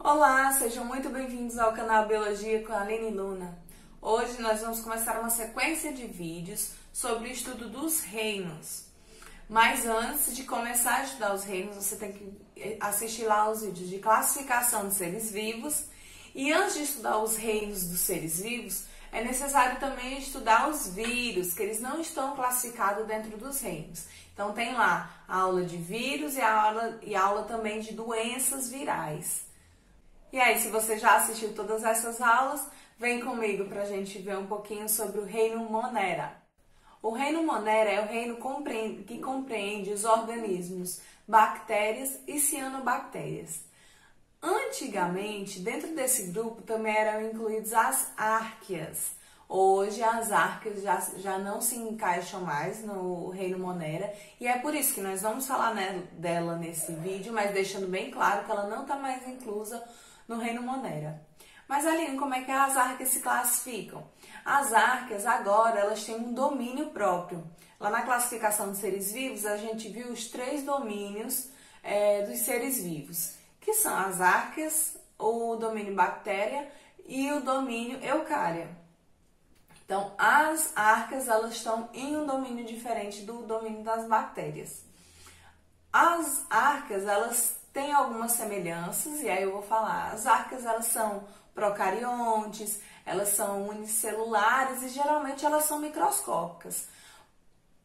Olá, sejam muito bem-vindos ao canal Biologia com a Aline Luna. Hoje nós vamos começar uma sequência de vídeos sobre o estudo dos reinos. Mas antes de começar a estudar os reinos, você tem que assistir lá os vídeos de classificação de seres vivos. E antes de estudar os reinos dos seres vivos, é necessário também estudar os vírus, que eles não estão classificados dentro dos reinos. Então tem lá a aula de vírus e a aula também de doenças virais. E aí, se você já assistiu todas essas aulas, vem comigo para a gente ver um pouquinho sobre o reino Monera. O reino Monera é o reino que compreende os organismos bactérias e cianobactérias. Antigamente, dentro desse grupo também eram incluídas as árqueas. Hoje as árqueas já não se encaixam mais no reino Monera e é por isso que nós vamos falar dela nesse vídeo, mas deixando bem claro que ela não está mais inclusa no reino Monera. Mas, Aline, como é que as árqueas se classificam? As árqueas agora elas têm um domínio próprio. Lá na classificação de seres vivos a gente viu os 3 domínios dos seres vivos, que são as árqueas, o domínio bactéria e o domínio eucária. Então, as árqueas elas estão em um domínio diferente do domínio das bactérias. As árqueas elas têm algumas semelhanças, e aí eu vou falar. As árqueas elas são procariontes, elas são unicelulares e geralmente elas são microscópicas.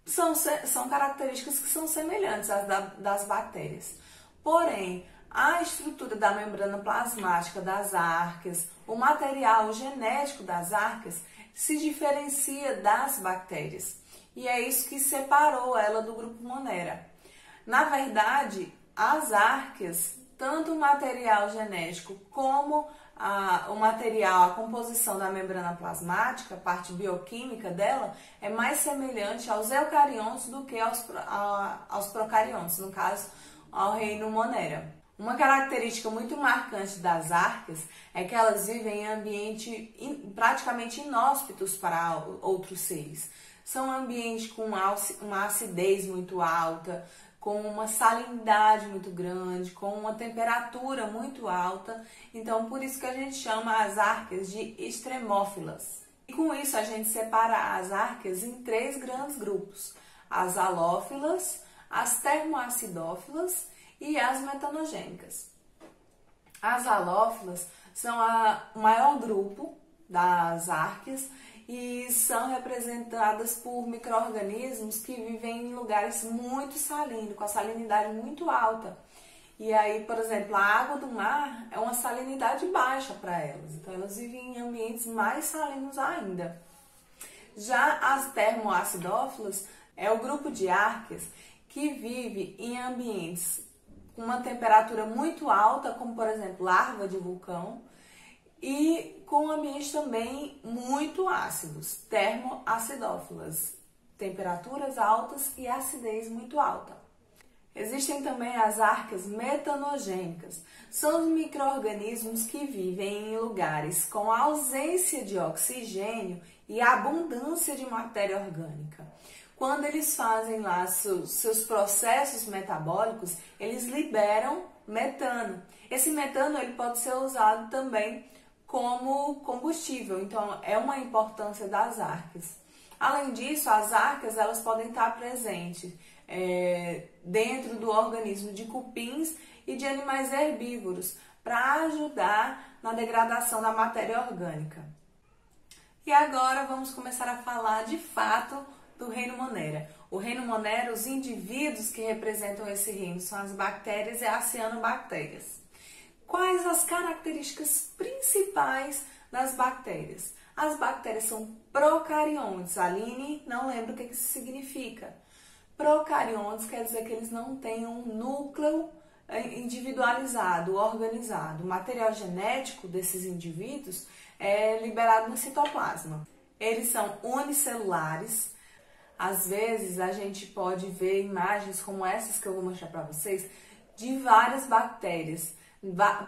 São características que são semelhantes às das bactérias. Porém, a estrutura da membrana plasmática das árqueas, o material genético das árqueas se diferencia das bactérias. E é isso que separou ela do grupo Monera. Na verdade, as árqueas, tanto o material genético como a composição da membrana plasmática, a parte bioquímica dela, é mais semelhante aos eucariontes do que aos procariontes, no caso, ao reino Monera. Uma característica muito marcante das árqueas é que elas vivem em ambientes praticamente inóspitos para outros seres. São ambientes com uma acidez muito alta, com uma salinidade muito grande, com uma temperatura muito alta. Então, por isso que a gente chama as árqueas de extremófilas. E com isso, a gente separa as árqueas em 3 grandes grupos: as halófilas, as termoacidófilas e as metanogênicas. As halófilas são o maior grupo das árqueas e são representadas por micro-organismos que vivem em lugares muito salinos, com a salinidade muito alta. E aí, por exemplo, a água do mar é uma salinidade baixa para elas, então elas vivem em ambientes mais salinos ainda. Já as termoacidófilas é o grupo de árqueas que vive em ambientes com uma temperatura muito alta, como por exemplo larva de vulcão, e com ambientes também muito ácidos, termoacidófilas, temperaturas altas e acidez muito alta. Existem também as árqueas metanogênicas, são os micro-organismos que vivem em lugares com ausência de oxigênio e abundância de matéria orgânica. Quando eles fazem lá seus processos metabólicos, eles liberam metano. Esse metano ele pode ser usado também como combustível, então é uma importância das árqueas. Além disso, as árqueas elas podem estar presentes dentro do organismo de cupins e de animais herbívoros para ajudar na degradação da matéria orgânica. E agora vamos começar a falar de fato do reino Monera. O reino Monera, os indivíduos que representam esse reino são as bactérias e as cianobactérias. Quais as características principais das bactérias? As bactérias são procariontes. Aline, não lembro o que isso significa. Procariontes quer dizer que eles não têm um núcleo individualizado, organizado. O material genético desses indivíduos é liberado no citoplasma. Eles são unicelulares. Às vezes a gente pode ver imagens como essas que eu vou mostrar para vocês de várias bactérias.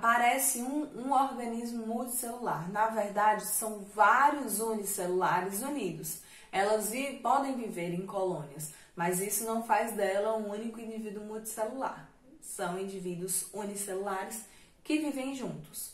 Parece um organismo multicelular. Na verdade, são vários unicelulares unidos. Elas podem viver em colônias, mas isso não faz dela um único indivíduo multicelular. São indivíduos unicelulares que vivem juntos.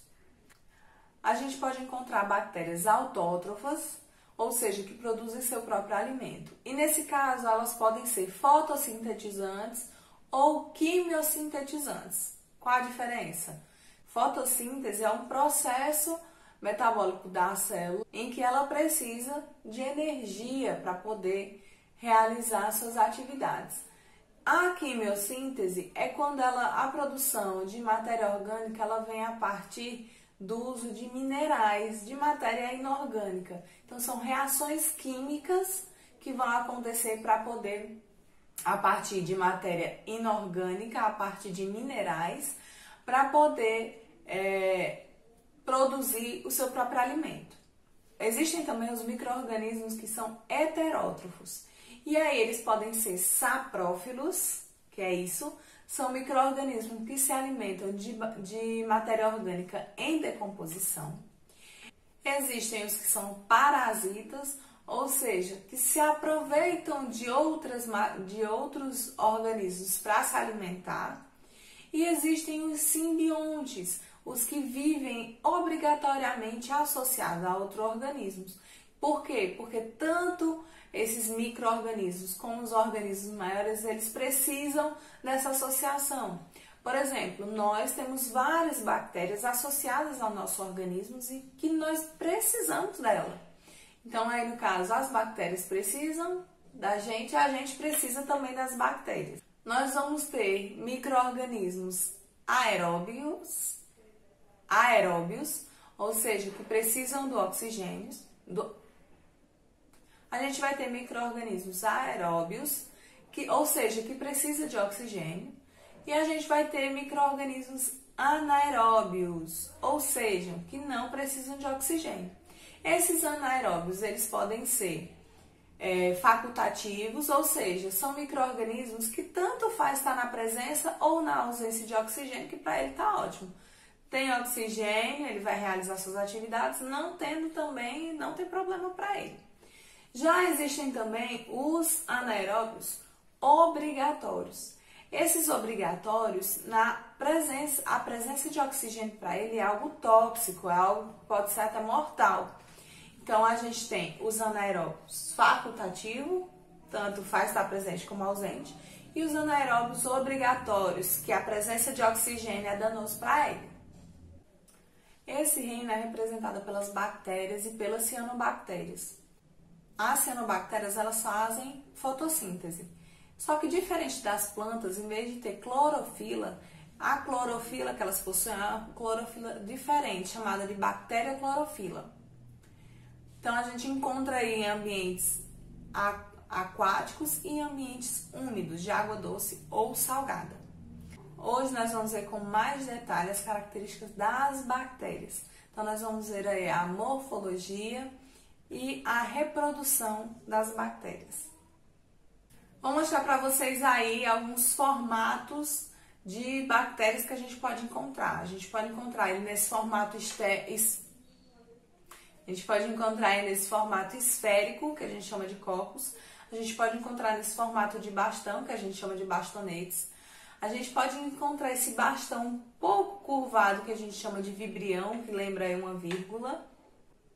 A gente pode encontrar bactérias autótrofas, ou seja, que produzem seu próprio alimento. E nesse caso, elas podem ser fotossintetizantes ou quimiosintetizantes. Qual a diferença? Fotossíntese é um processo metabólico da célula em que ela precisa de energia para poder realizar suas atividades. A quimiossíntese é quando a produção de matéria orgânica ela vem a partir do uso de minerais, de matéria inorgânica. Então, são reações químicas que vão acontecer para poder, a partir de matéria inorgânica, a partir de minerais, para poder produzir o seu próprio alimento. Existem também os micro-organismos que são heterótrofos. E aí eles podem ser saprófilos, que é isso, são micro-organismos que se alimentam de matéria orgânica em decomposição. Existem os que são parasitas, ou seja, que se aproveitam de outros organismos para se alimentar. E existem os simbiontes, os que vivem obrigatoriamente associados a outros organismos. Por quê? Porque tanto esses micro-organismos como os organismos maiores, eles precisam dessa associação. Por exemplo, nós temos várias bactérias associadas ao nosso organismo e que nós precisamos dela. Então, aí no caso, as bactérias precisam da gente, a gente precisa também das bactérias. Nós vamos ter micro-organismos aeróbios, ou seja, que precisam do oxigênio. A gente vai ter micro-organismos aeróbios, ou seja, que precisam de oxigênio. E a gente vai ter micro-organismos anaeróbios, ou seja, que não precisam de oxigênio. Esses anaeróbios, eles podem ser facultativos, ou seja, são micro-organismos que tanto faz estar na presença ou na ausência de oxigênio, que para ele está ótimo. Tem oxigênio, ele vai realizar suas atividades, não tendo também, não tem problema para ele. Já existem também os anaeróbios obrigatórios. Esses obrigatórios, a presença de oxigênio para ele é algo tóxico, é algo que pode ser até mortal. Então, a gente tem os anaeróbios facultativos, tanto faz estar presente como ausente, e os anaeróbios obrigatórios, que a presença de oxigênio é danoso para ele. Esse reino é representado pelas bactérias e pelas cianobactérias. As cianobactérias, elas fazem fotossíntese. Só que diferente das plantas, em vez de ter clorofila, a clorofila que elas possuem é uma clorofila diferente, chamada de bactéria clorofila. Então, a gente encontra aí em ambientes aquáticos e em ambientes úmidos, de água doce ou salgada. Hoje nós vamos ver com mais detalhe as características das bactérias. Então, nós vamos ver aí a morfologia e a reprodução das bactérias. Vou mostrar para vocês aí alguns formatos de bactérias que a gente pode encontrar. A gente pode encontrar ele nesse formato esférico, que a gente chama de cocos. A gente pode encontrar nesse formato de bastão, que a gente chama de bastonetes. A gente pode encontrar esse bastão um pouco curvado, que a gente chama de vibrião, que lembra aí uma vírgula.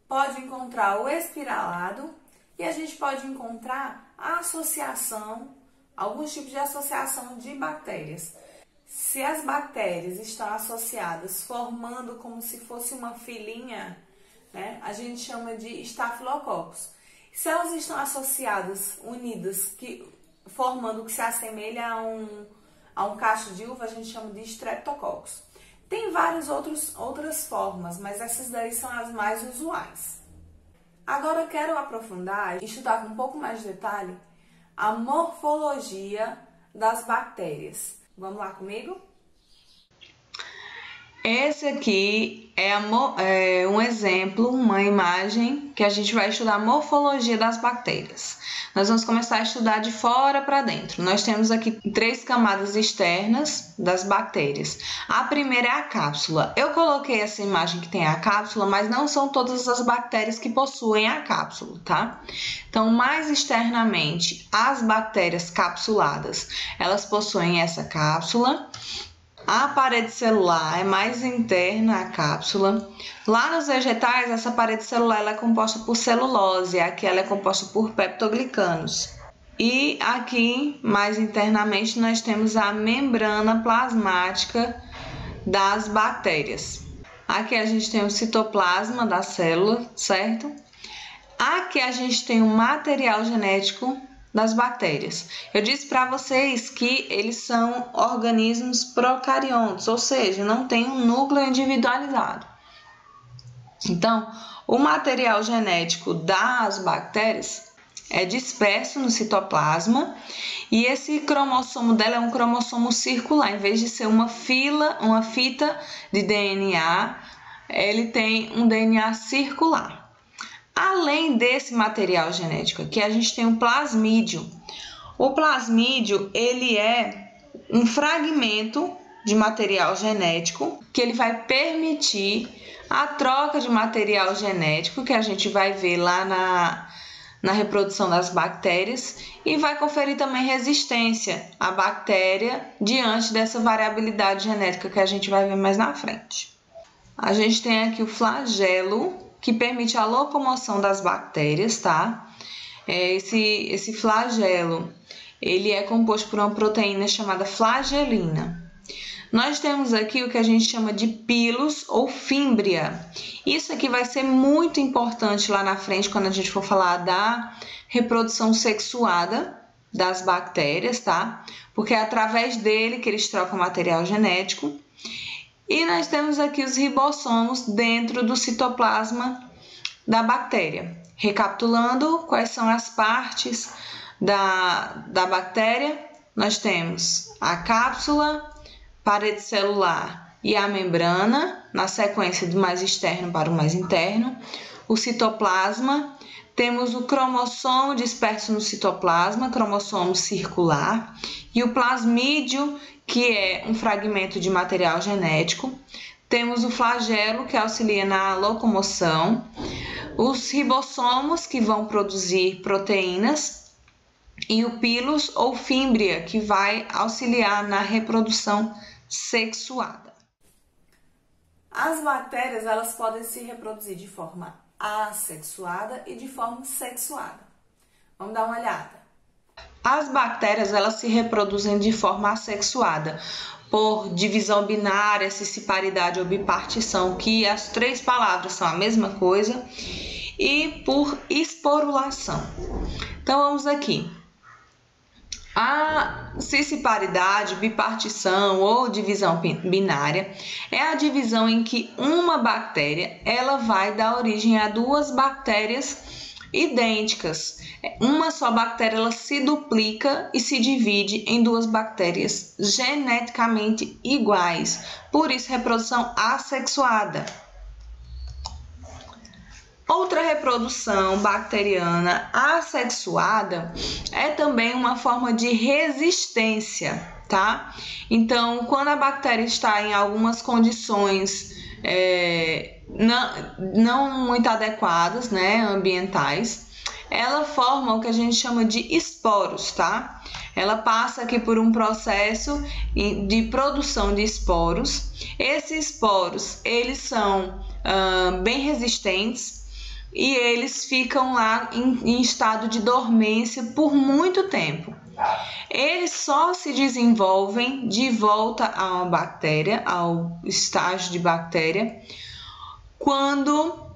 Pode encontrar o espiralado e a gente pode encontrar a associação, alguns tipos de associação de bactérias. Se as bactérias estão associadas, formando como se fosse uma filinha, né, a gente chama de estafilococos. Se elas estão associadas, unidas, formando o que se assemelha a um cacho de uva, a gente chama de streptococcus. Tem várias outras formas, mas essas daí são as mais usuais. Agora eu quero aprofundar e estudar com um pouco mais de detalhe a morfologia das bactérias. Vamos lá comigo? Esse aqui é um exemplo, uma imagem que a gente vai estudar a morfologia das bactérias. Nós vamos começar a estudar de fora para dentro. Nós temos aqui 3 camadas externas das bactérias. A primeira é a cápsula. Eu coloquei essa imagem que tem a cápsula, mas não são todas as bactérias que possuem a cápsula, tá? Então, mais externamente, as bactérias capsuladas, elas possuem essa cápsula. A parede celular é mais interna à cápsula. Lá nos vegetais, essa parede celular ela é composta por celulose, aqui ela é composta por peptoglicanos. E aqui, mais internamente, nós temos a membrana plasmática das bactérias. Aqui a gente tem o citoplasma da célula, certo? Aqui a gente tem o material genético das bactérias. Eu disse para vocês que eles são organismos procariontes, ou seja, não tem um núcleo individualizado. Então, o material genético das bactérias é disperso no citoplasma e esse cromossomo dela é um cromossomo circular. Em vez de ser uma fita de DNA, ele tem um DNA circular. Além desse material genético aqui, a gente tem o plasmídio. O plasmídio, ele é um fragmento de material genético que ele vai permitir a troca de material genético, que a gente vai ver lá na reprodução das bactérias, e vai conferir também resistência à bactéria diante dessa variabilidade genética que a gente vai ver mais na frente. A gente tem aqui o flagelo, que permite a locomoção das bactérias, tá? Esse flagelo, ele é composto por uma proteína chamada flagelina. Nós temos aqui o que a gente chama de pilus ou fímbria. Isso aqui vai ser muito importante lá na frente quando a gente for falar da reprodução sexuada das bactérias, tá? Porque é através dele que eles trocam material genético. E nós temos aqui os ribossomos dentro do citoplasma da bactéria. Recapitulando, quais são as partes da bactéria? Nós temos a cápsula, parede celular e a membrana, na sequência do mais externo para o mais interno. O citoplasma, temos o cromossomo disperso no citoplasma, cromossomo circular, e o plasmídio, que é um fragmento de material genético. Temos o flagelo, que auxilia na locomoção, os ribossomos, que vão produzir proteínas, e o pilus ou fímbria, que vai auxiliar na reprodução sexuada. As bactérias, elas podem se reproduzir de forma assexuada e de forma sexuada. Vamos dar uma olhada. As bactérias, elas se reproduzem de forma assexuada, por divisão binária, cisparidade ou bipartição, que as três palavras são a mesma coisa, e por esporulação. Então, vamos aqui. A cisparidade, bipartição ou divisão binária é a divisão em que uma bactéria ela vai dar origem a duas bactérias idênticas. Uma só bactéria ela se duplica e se divide em duas bactérias geneticamente iguais. Por isso, reprodução assexuada. Outra reprodução bacteriana assexuada é também uma forma de resistência, tá? Então, quando a bactéria está em algumas condições não muito adequadas, né, ambientais, ela forma o que a gente chama de esporos, tá? Ela passa aqui por um processo de produção de esporos. Esses esporos, eles são bem resistentes, e eles ficam lá em estado de dormência por muito tempo. Eles só se desenvolvem de volta a uma bactéria, ao estágio de bactéria, quando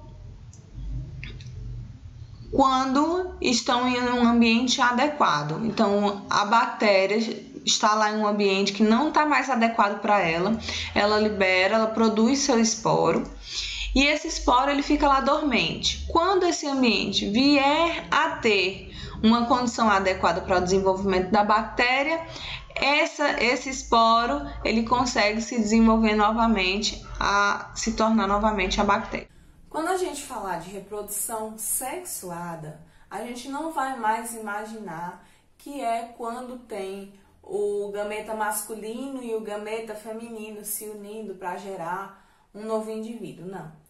estão em um ambiente adequado. Então, a bactéria está lá em um ambiente que não está mais adequado para ela, ela libera, ela produz seu esporo, e esse esporo ele fica lá dormente. Quando esse ambiente vier a ter uma condição adequada para o desenvolvimento da bactéria, esse esporo ele consegue se desenvolver novamente, se tornar novamente a bactéria. Quando a gente falar de reprodução sexuada, a gente não vai mais imaginar que é quando tem o gameta masculino e o gameta feminino se unindo para gerar um novo indivíduo, não.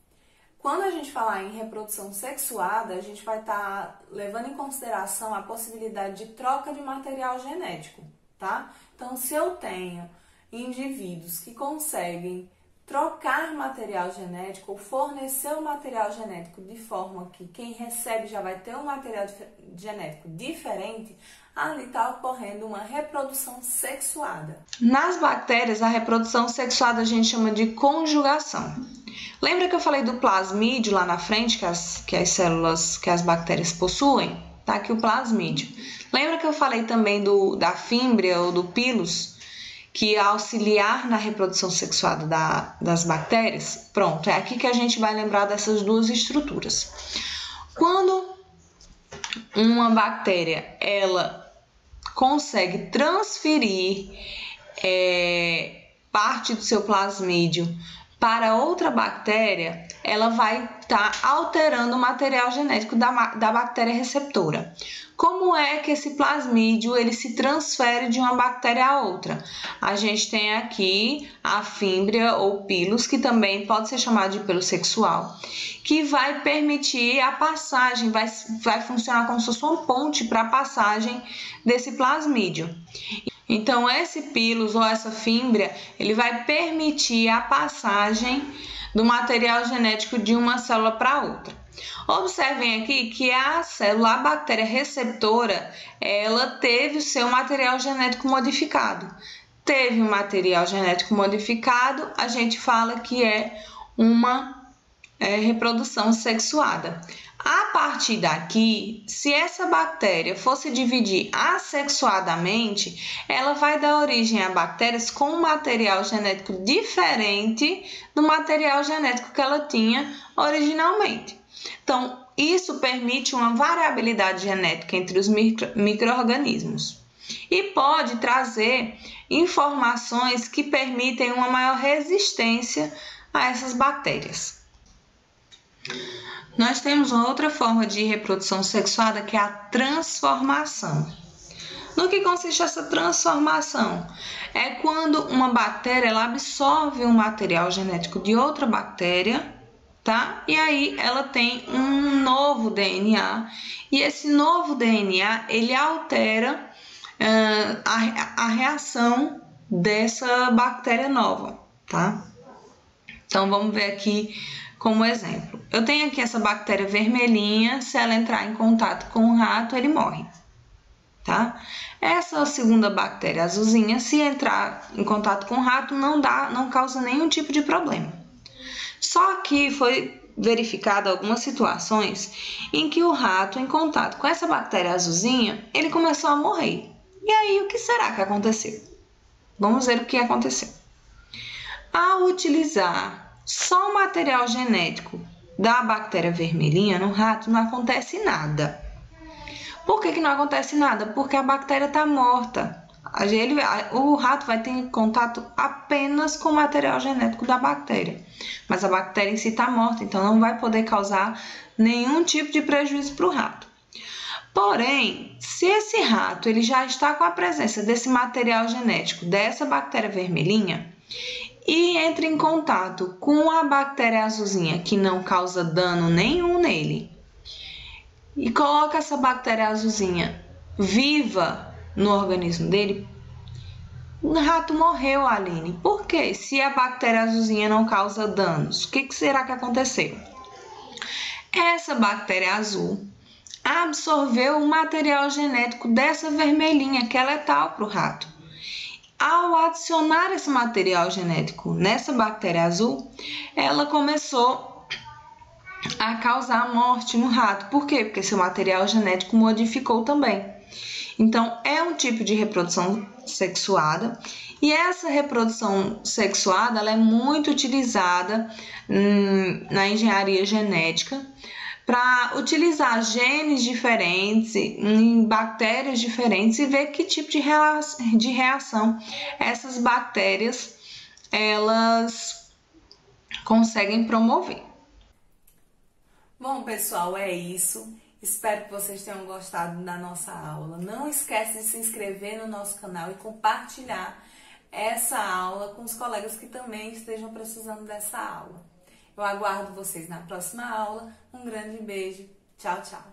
Quando a gente falar em reprodução sexuada, a gente vai estar levando em consideração a possibilidade de troca de material genético, tá? Então, se eu tenho indivíduos que conseguem trocar material genético ou fornecer o material genético de forma que quem recebe já vai ter um material genético diferente, ali está ocorrendo uma reprodução sexuada. Nas bactérias, a reprodução sexuada a gente chama de conjugação. Lembra que eu falei do plasmídio lá na frente, que as células, que as bactérias possuem? Tá aqui o plasmídio. Lembra que eu falei também da fímbria ou do pilus, que auxiliar na reprodução sexuada das bactérias? Pronto, é aqui que a gente vai lembrar dessas duas estruturas. Quando uma bactéria, ela consegue transferir parte do seu plasmídio para outra bactéria, ela vai estar alterando o material genético da bactéria receptora. Como é que esse plasmídio ele se transfere de uma bactéria a outra? A gente tem aqui a fímbria ou pilus, que também pode ser chamado de pelo sexual, que vai permitir a passagem, vai funcionar como se fosse uma ponte para a passagem desse plasmídio. Então, esse pilus ou essa fímbria, ele vai permitir a passagem do material genético de uma célula para outra. Observem aqui que a célula, a bactéria receptora, ela teve o seu material genético modificado. Teve um material genético modificado, a gente fala que é uma reprodução sexuada. A partir daqui, se essa bactéria fosse dividir assexuadamente, ela vai dar origem a bactérias com um material genético diferente do material genético que ela tinha originalmente. Então, isso permite uma variabilidade genética entre os micro-organismos e pode trazer informações que permitem uma maior resistência a essas bactérias. Nós temos uma outra forma de reprodução sexuada que é a transformação. No que consiste essa transformação? É quando uma bactéria ela absorve um material genético de outra bactéria, tá? E aí ela tem um novo DNA e esse novo DNA ele altera a reação dessa bactéria nova, tá? Então vamos ver aqui como exemplo. Eu tenho aqui essa bactéria vermelhinha, se ela entrar em contato com o rato, ele morre, tá? Essa segunda bactéria azulzinha, se entrar em contato com o rato, não causa nenhum tipo de problema. Só que foi verificado algumas situações em que o rato, em contato com essa bactéria azulzinha, ele começou a morrer. E aí, o que será que aconteceu? Vamos ver o que aconteceu. Ao utilizar só o material genético da bactéria vermelhinha no rato, não acontece nada. Por que não acontece nada? Porque a bactéria está morta. O rato vai ter contato apenas com o material genético da bactéria. Mas a bactéria em si está morta, então não vai poder causar nenhum tipo de prejuízo para o rato. Porém, se esse rato ele já está com a presença desse material genético, dessa bactéria vermelhinha, e entra em contato com a bactéria azulzinha, que não causa dano nenhum nele, e coloca essa bactéria azulzinha viva no organismo dele, o rato morreu, Aline. Por quê? Se a bactéria azulzinha não causa danos, o que será que aconteceu? Essa bactéria azul absorveu o material genético dessa vermelhinha, que é letal para o rato. Ao adicionar esse material genético nessa bactéria azul, ela começou a causar morte no rato. Por quê? Porque seu material genético modificou também. Então, é um tipo de reprodução sexuada e essa reprodução sexuada ela é muito utilizada na engenharia genética para utilizar genes diferentes em bactérias diferentes e ver que tipo de reação essas bactérias elas conseguem promover. Bom, pessoal, é isso. Espero que vocês tenham gostado da nossa aula. Não esquece de se inscrever no nosso canal e compartilhar essa aula com os colegas que também estejam precisando dessa aula. Eu aguardo vocês na próxima aula. Um grande beijo. Tchau, tchau.